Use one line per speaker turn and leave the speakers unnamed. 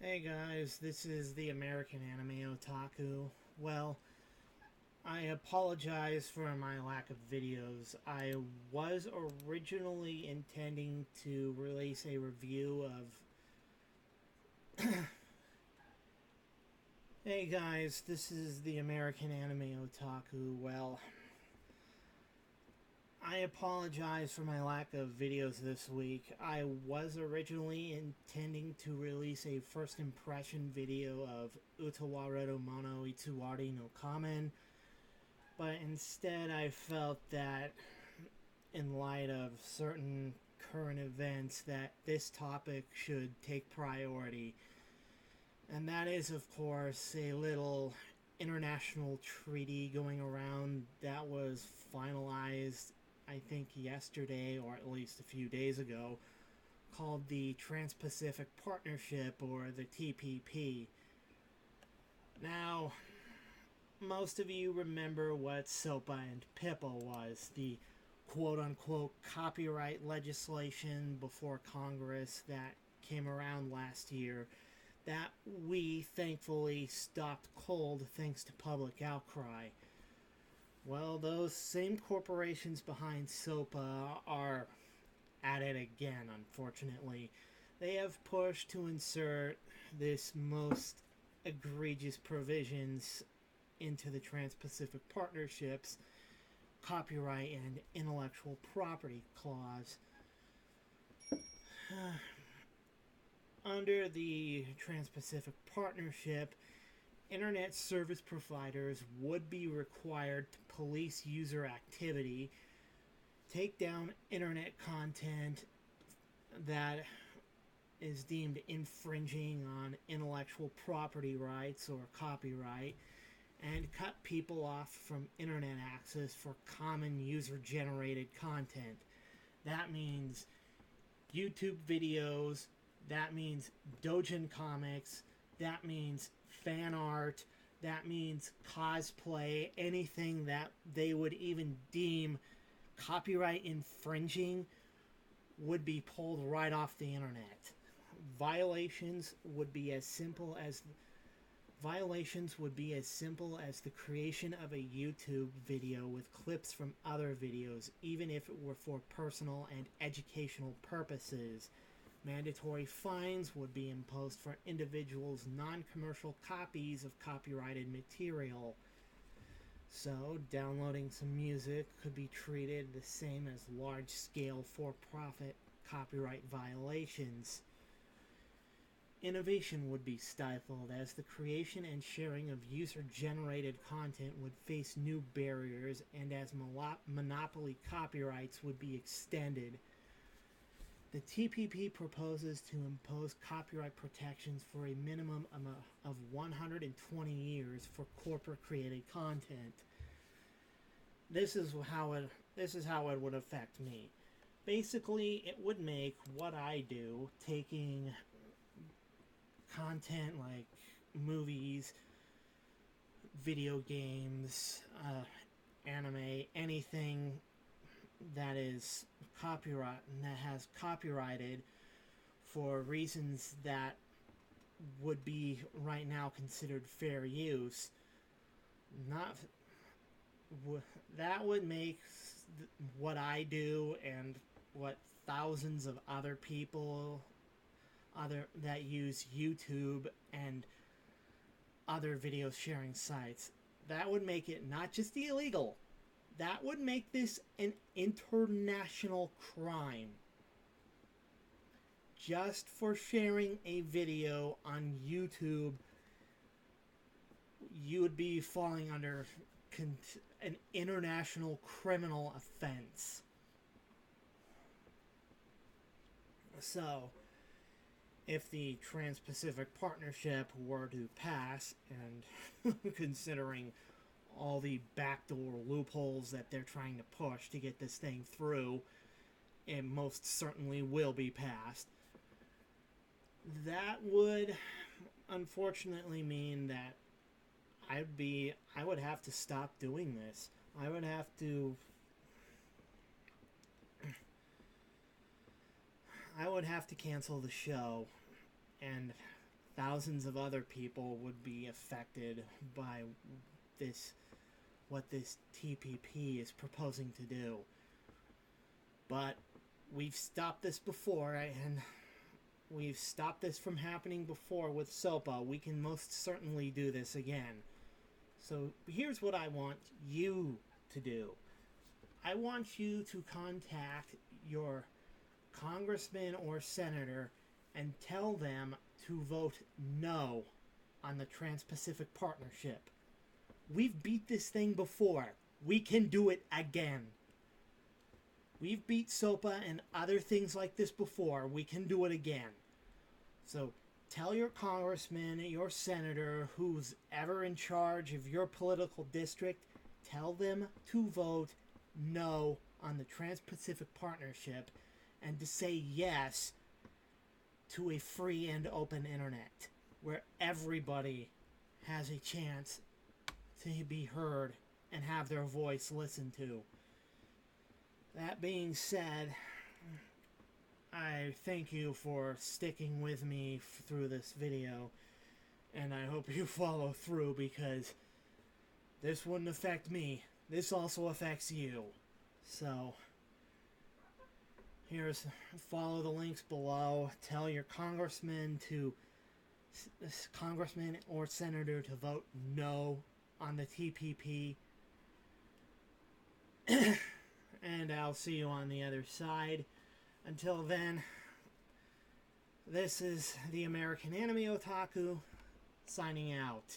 Hey guys, this is the American Anime Otaku. Well, I apologize for my lack of videos. I was originally intending to release a review of. Hey guys, this is the American Anime Otaku. Well, I apologize for my lack of videos this week. I was originally intending to release a first impression video of Utawareru Mono Itsuwari no Kamen, but instead I felt that in light of certain current events that this topic should take priority. And that is, of course, a little international treaty going around that was finalized, I think, yesterday or at least a few days ago, called the Trans Pacific Partnership, or the TPP. Now, most of you remember what SOPA and PIPA was, the quote unquote copyright legislation before Congress that came around last year that we thankfully stopped cold thanks to public outcry. Well, those same corporations behind SOPA are at it again, unfortunately. They have pushed to insert this most egregious provisions into the Trans Pacific Partnership's copyright and intellectual property clause. Under the Trans Pacific Partnership, internet service providers would be required to police user activity, take down internet content that is deemed infringing on intellectual property rights or copyright, and cut people off from internet access for common user generated content. That means YouTube videos, that means doujin comics, that means fan art, that means cosplay, anything that they would even deem copyright infringing would be pulled right off the internet. Violations would be as simple as Violations would be as simple as the creation of a YouTube video with clips from other videos, even if it were for personal and educational purposes. Mandatory fines would be imposed for individuals' non commercial copies of copyrighted material. So, downloading some music could be treated the same as large scale for profit copyright violations. Innovation would be stifled as the creation and sharing of user generated content would face new barriers, and as monopoly copyrights would be extended. The TPP proposes to impose copyright protections for a minimum of 120 years for corporate created content. This is how it would affect me. Basically, it would make what I do, taking content like movies, video games, anime, anything that is that has copyrighted for reasons that would be right now considered fair use. Not That would make what I do and what thousands of other people other that use YouTube and other video sharing sites, that would make it not just illegal, that would make this an international crime. Just for sharing a video on YouTube, you would be falling under an international criminal offense. So, if the Trans Pacific Partnership were to pass, and considering all the backdoor loopholes that they're trying to push to get this thing through, it most certainly will be passed. That would unfortunately mean that I would have to stop doing this. I would have to cancel the show, and thousands of other people would be affected by this, what this TPP is proposing to do. But we've stopped this before, and we've stopped this from happening before with SOPA. We can most certainly do this again. So here's what I want you to do. I want you to contact your congressman or senator and tell them to vote no on the Trans-Pacific Partnership. We've beat this thing before. We can do it again. We've beat SOPA and other things like this before. We can do it again. So tell your congressman, your senator, who's ever in charge of your political district, tell them to vote no on the Trans-Pacific Partnership and to say yes to a free and open internet where everybody has a chance to be heard and have their voice listened to. That being said, I thank you for sticking with me through this video, and I hope you follow through, because this wouldn't affect me. This also affects you. So here's, follow the links below. Tell your congressman or senator to vote no on the TPP. And I'll see you on the other side. Until then, this is the American Anime Otaku signing out.